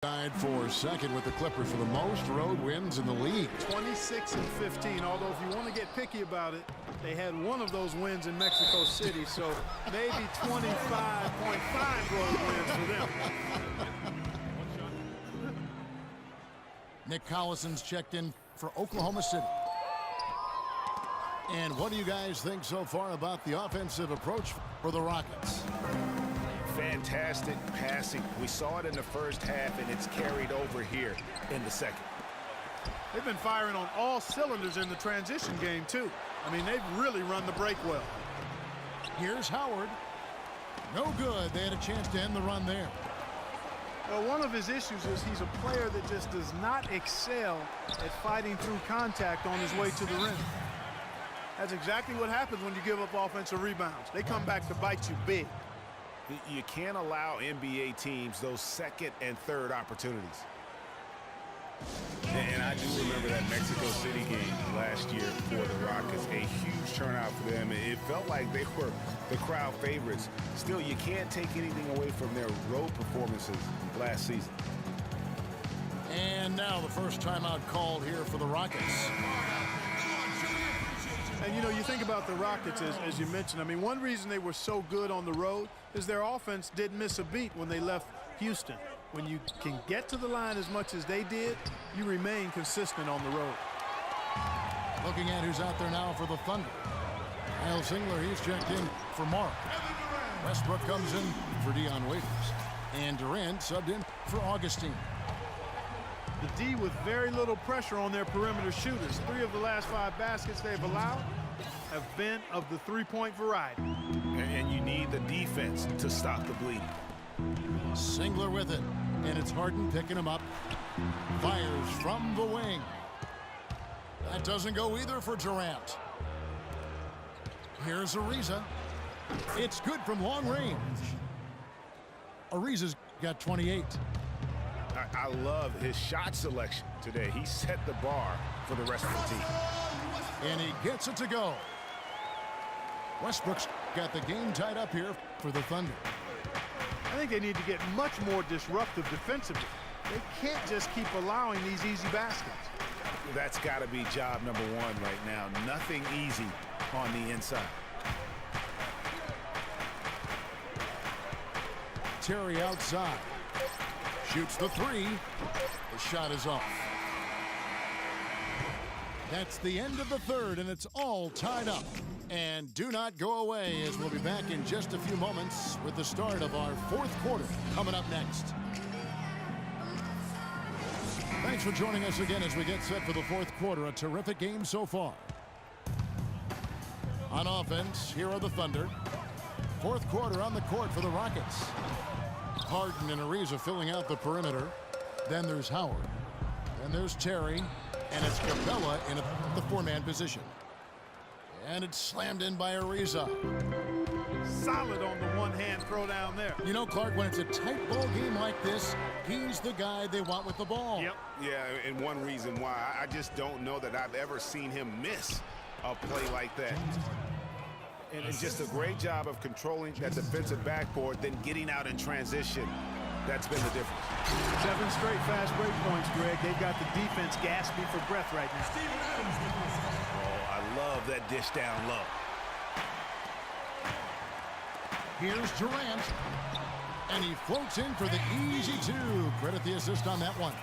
Tied for second with the Clippers for the most road wins in the league. 26 and 15, although if you want to get picky about it, they had one of those wins in Mexico City, so maybe 25.5 road wins for them. Nick Collison's checked in for Oklahoma City. And what do you guys think so far about the offensive approach for the Rockets? Fantastic passing. We saw it in the first half, and it's carried over here in the second. They've been firing on all cylinders in the transition game, too. I mean, they've really run the break well. Here's Howard. No good. They had a chance to end the run there. Well, one of his issues is he's a player that just does not excel at fighting through contact on his way to the rim. That's exactly what happens when you give up offensive rebounds. They come back to bite you big. You can't allow NBA teams those second and third opportunities. And I do remember that Mexico City game last year for the Rockets. A huge turnout for them. It felt like they were the crowd favorites. Still, you can't take anything away from their road performances last season. And now the first timeout called here for the Rockets. And, you know, you think about the Rockets, as you mentioned. I mean, one reason they were so good on the road is their offense didn't miss a beat when they left Houston. When you can get to the line as much as they did, you remain consistent on the road. Looking at who's out there now for the Thunder. Kyle Singler, he's checked in for Mark. Westbrook comes in for Dion Waiters. And Durant subbed in for Augustine. The D with very little pressure on their perimeter shooters. 3 of the last 5 baskets they've allowed have been of the three-point variety. And you need the defense to stop the bleeding. Singler with it, and it's Harden picking him up. Fires from the wing. That doesn't go either for Durant. Here's Ariza. It's good from long range. Ariza's got 28. I love his shot selection today. He set the bar for the rest of the team. And he gets it to go. Westbrook's got the game tied up here for the Thunder. I think they need to get much more disruptive defensively. They can't just keep allowing these easy baskets. That's got to be job number 1 right now. Nothing easy on the inside. Terry outside. Shoots the 3. The shot is off. That's the end of the third, and it's all tied up. And do not go away, as we'll be back in just a few moments with the start of our 4th quarter coming up next. Thanks for joining us again as we get set for the 4th quarter. A terrific game so far. On offense, here are the Thunder. 4th quarter on the court for the Rockets. Harden and Ariza filling out the perimeter. Then there's Howard. Then there's Terry. And it's Capella in the 4-man position. And it's slammed in by Ariza. Solid on the one-hand throw down there. You know, Clark, when it's a tight ball game like this, he's the guy they want with the ball. Yep. Yeah, and one reason why. I just don't know that I've ever seen him miss a play like that. And just a great job of controlling that defensive backboard, then getting out in transition. That's been the difference. 7 straight fast break points, Greg. They've got the defense gasping for breath right now. Oh, I love that dish down low. Here's Durant. And he floats in for the easy 2. Credit the assist on that one.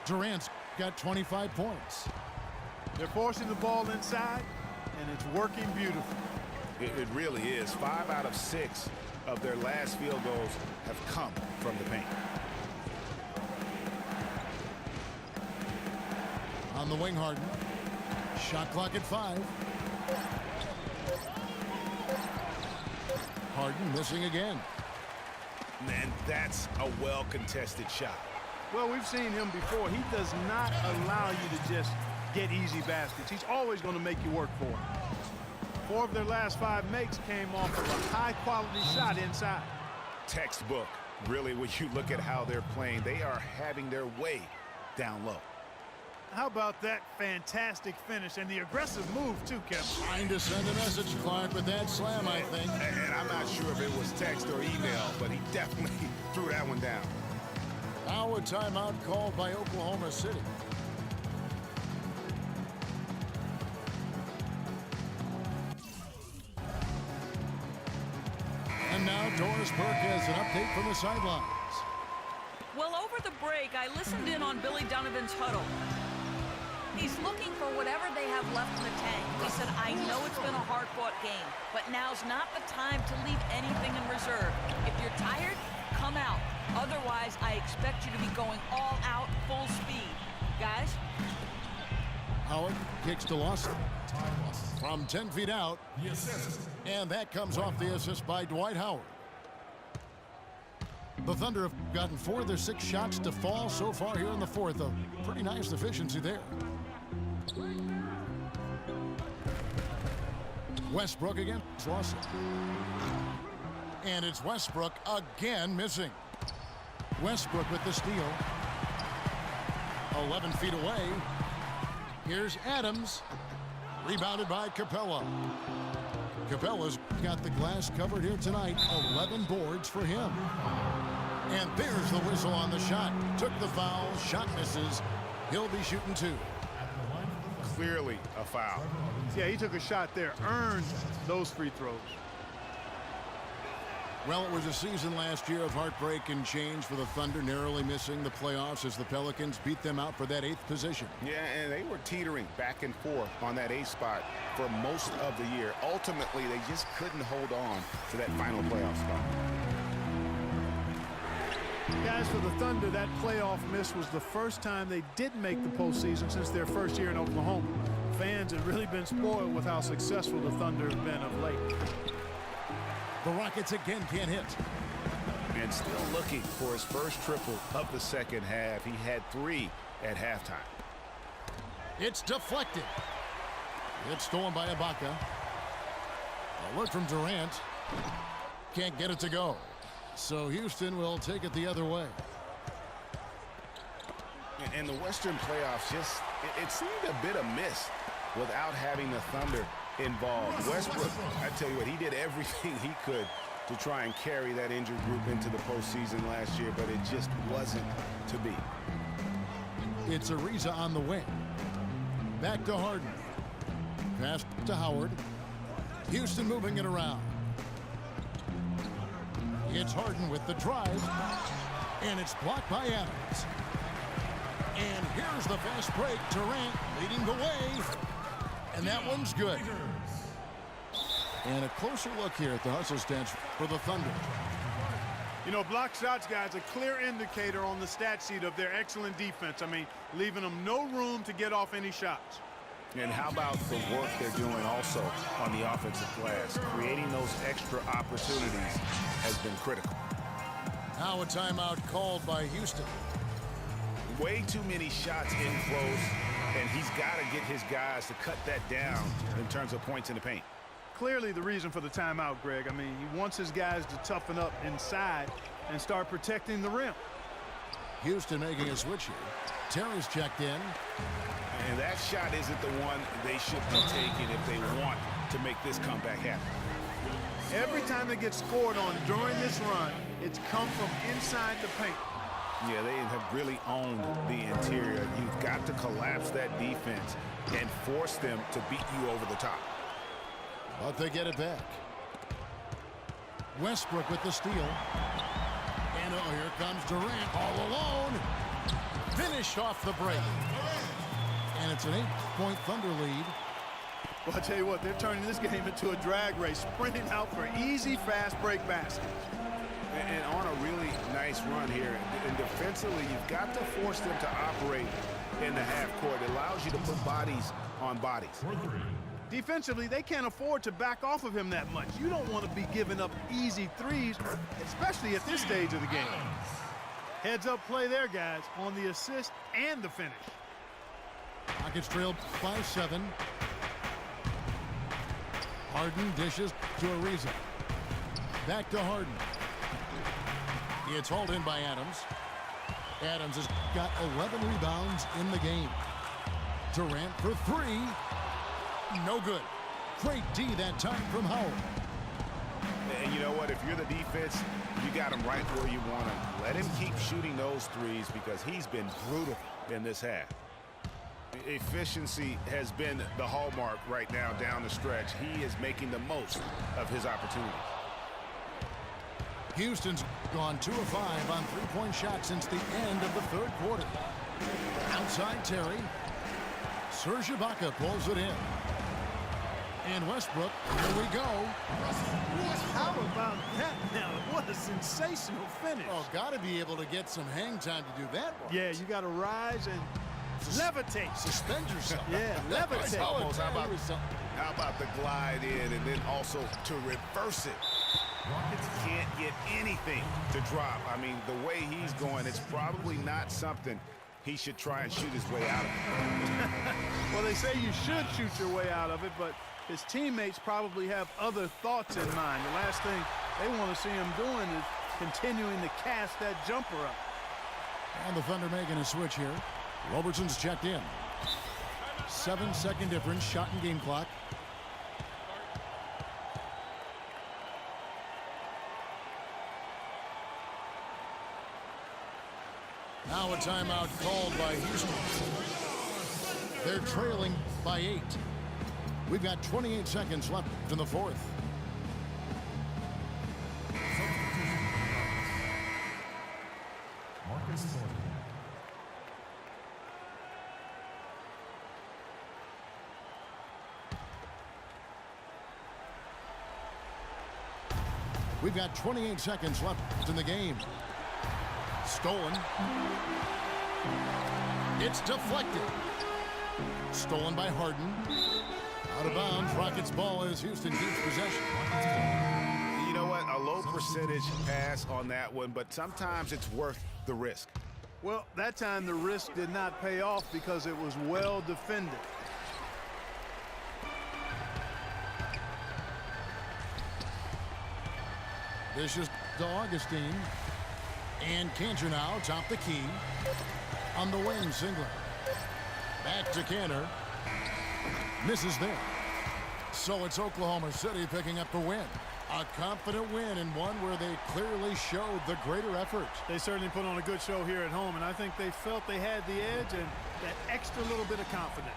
Durant's got 25 points. They're forcing the ball inside, and it's working beautifully. It really is. 5 out of 6 of their last field goals have come from the paint. On the wing, Harden. Shot clock at 5. Harden missing again. And that's a well-contested shot. Well, we've seen him before. He does not allow you to just get easy baskets. He's always going to make you work for it. 4 of their last 5 makes came off of a high-quality shot inside. Textbook. Really, when you look at how they're playing, they are having their way down low. How about that fantastic finish and the aggressive move, too, Kevin? Trying to send a message, Clark, with that slam, I think. And I'm not sure if it was text or email, but he definitely threw that one down. Now a timeout called by Oklahoma City. And now Doris Burke has an update from the sidelines. Well, over the break, I listened in on Billy Donovan's huddle. He's looking for whatever they have left in the tank. He said, I know it's been a hard-fought game, but now's not the time to leave anything in reserve. If you're tired, come out. Otherwise, I expect you to be going all out, full speed. Guys? Howard kicks to Lawson. From 10 feet out. And that comes off the assist by Dwight Howard. The Thunder have gotten 4 of their 6 shots to fall so far here in the fourth. A pretty nice efficiency there. Westbrook against Lawson. And it's Westbrook again missing. Westbrook with the steal. 11 feet away. Here's Adams. Rebounded by Capella. Capella's got the glass covered here tonight. 11 boards for him. And there's the whistle on the shot. Took the foul. Shot misses. He'll be shooting 2. Clearly a foul. Yeah, he took a shot there. Earned those free throws. Well, it was a season last year of heartbreak and change for the Thunder, narrowly missing the playoffs as the Pelicans beat them out for that 8th position. Yeah, and they were teetering back and forth on that 8th spot for most of the year. Ultimately, they just couldn't hold on to that final playoff spot. Guys, for the Thunder, that playoff miss was the first time they didn't make the postseason since their first year in Oklahoma. Fans have really been spoiled with how successful the Thunder have been of late. The Rockets again can't hit. And still looking for his first triple of the second half. He had 3 at halftime. It's deflected. It's stolen by Ibaka. A look from Durant. Can't get it to go. So Houston will take it the other way. And the Western playoffs just, it seemed a bit amiss without having the Thunder involved. Westbrook, I tell you what, he did everything he could to try and carry that injured group into the postseason last year, but it just wasn't to be. It's Ariza on the wing. Back to Harden. Pass to Howard. Houston moving it around. It's Harden with the drive. And it's blocked by Adams. And here's the fast break. Durant leading the way. And that one's good. And a closer look here at the hustle stats for the Thunder. You know, block shots, guys, a clear indicator on the stat sheet of their excellent defense. I mean, leaving them no room to get off any shots. And how about the work they're doing also on the offensive glass? Creating those extra opportunities has been critical. Now a timeout called by Houston. Way too many shots in close, and he's got to get his guys to cut that down in terms of points in the paint. Clearly the reason for the timeout, Greg. I mean, he wants his guys to toughen up inside and start protecting the rim. Houston making a switch here. Terry's checked in. And that shot isn't the one they should be taking if they want to make this comeback happen. Every time they get scored on during this run, it's come from inside the paint. Yeah, they have really owned the interior. You've got to collapse that defense and force them to beat you over the top. But they get it back. Westbrook with the steal. And oh, here comes Durant all alone. Finished off the break. And it's an 8-point Thunder lead. Well, I tell you what, they're turning this game into a drag race, sprinting out for easy, fast break baskets. And on a really nice run here. And defensively, you've got to force them to operate in the half court. It allows you to put bodies on bodies. Defensively, they can't afford to back off of him that much. You don't want to be giving up easy threes, especially at this stage of the game. Heads up play there, guys, on the assist and the finish. Rockets trailed 5-7. Harden dishes to Ariza. Back to Harden. It's hauled in by Adams. Adams has got 11 rebounds in the game. Durant for 3. No good. Great D that time from Howard. And you know what? If you're the defense, you got him right where you want him. Let him keep shooting those threes because he's been brutal in this half. Efficiency has been the hallmark right now down the stretch. He is making the most of his opportunities. Houston's gone 2 of 5 on three-point shots since the end of the third quarter. Outside Terry. Serge Ibaka pulls it in. And Westbrook, here we go. How about that now? What a sensational finish. Oh, got to be able to get some hang time to do that one. Yeah, you got to rise and levitate. Suspend yourself. Yeah, levitate. Almost. How about the glide in and then also to reverse it? Rockets can't get anything to drop. I mean, the way he's going, it's probably not something he should try and shoot his way out of it. Well, they say you should shoot your way out of it, but his teammates probably have other thoughts in mind. The last thing they want to see him doing is continuing to cast that jumper up. And the Thunder making a switch here. Robertson's checked in. 7-second difference, shot and game clock. Now a timeout called by Houston. They're trailing by 8. We've got 28 seconds left in the fourth. We've got 28 seconds left in the game. Stolen. It's deflected. Stolen by Harden. Out of bounds. Rockets ball as Houston keeps possession. You know what? A low percentage pass on that one, but sometimes it's worth the risk. Well, that time the risk did not pay off because it was well defended. This is to Augustine. And Cantor now top the key. On the wing, Singler. Back to Cantor. Misses there. So it's Oklahoma City picking up the win. A confident win and one where they clearly showed the greater effort. They certainly put on a good show here at home, and I think they felt they had the edge and that extra little bit of confidence.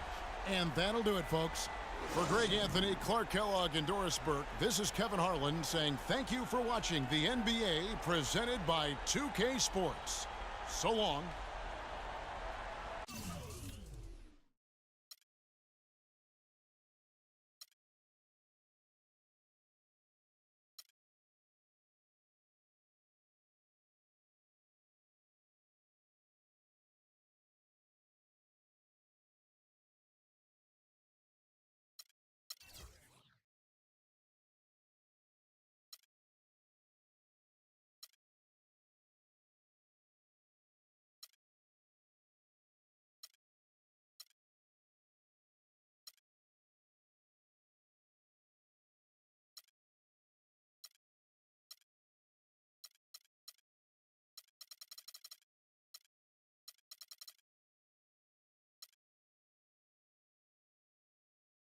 And that'll do it, folks. For Greg Anthony, Clark Kellogg, and Doris Burke, this is Kevin Harlan saying thank you for watching the NBA presented by 2K Sports. So long.